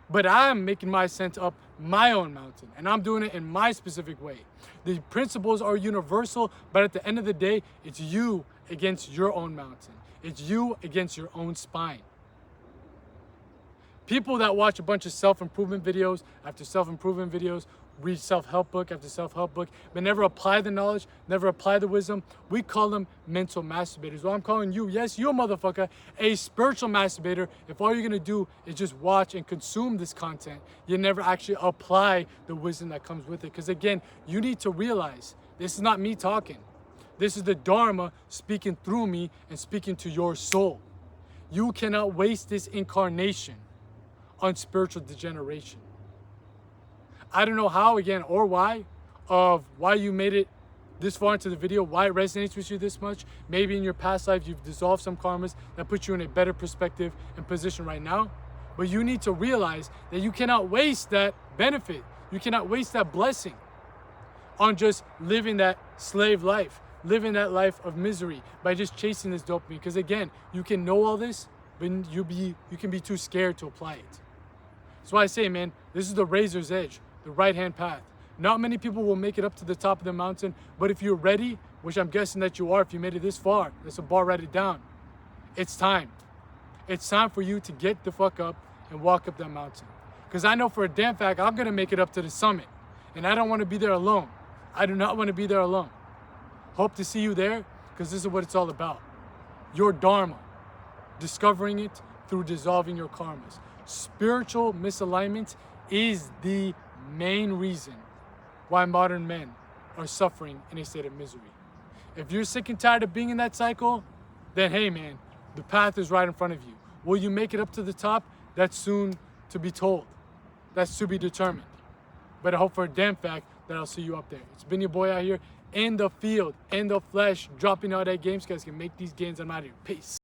but I'm making my ascent up my own mountain, and I'm doing it in my specific way. The principles are universal, but at the end of the day, it's you against your own mountain. It's you against your own spine. People that watch a bunch of self-improvement videos after self-improvement videos, read self-help book after self-help book, but never apply the knowledge, never apply the wisdom, we call them mental masturbators. Well, I'm calling you, yes, you motherfucker, a spiritual masturbator if all you're gonna do is just watch and consume this content. You never actually apply the wisdom that comes with it. Because again, you need to realize this is not me talking. This is the Dharma speaking through me and speaking to your soul. You cannot waste this incarnation on spiritual degeneration. I don't know how, again, or why you made it this far into the video, why it resonates with you this much. Maybe in your past life you've dissolved some karmas that put you in a better perspective and position right now. But you need to realize that you cannot waste that benefit. You cannot waste that blessing on just living that slave life, living that life of misery by just chasing this dopamine. Because again, you can know all this, but you can be too scared to apply it. That's why I say, man, this is the razor's edge, the right-hand path. Not many people will make it up to the top of the mountain, but if you're ready, which I'm guessing that you are, if you made it this far, that's a bar, write it down. It's time. It's time for you to get the fuck up and walk up that mountain. Because I know for a damn fact I'm going to make it up to the summit. And I don't want to be there alone. I do not want to be there alone. Hope to see you there, because this is what it's all about. Your dharma. Discovering it through dissolving your karmas. Spiritual misalignment is the main reason why modern men are suffering in a state of misery. If you're sick and tired of being in that cycle, then hey man, the path is right in front of you. Will you make it up to the top? That's soon to be told. That's to be determined. But I hope for a damn fact that I'll see you up there. It's been your boy out here in the field, in the flesh, dropping out at games. You guys can make these gains. I'm out of here. Peace.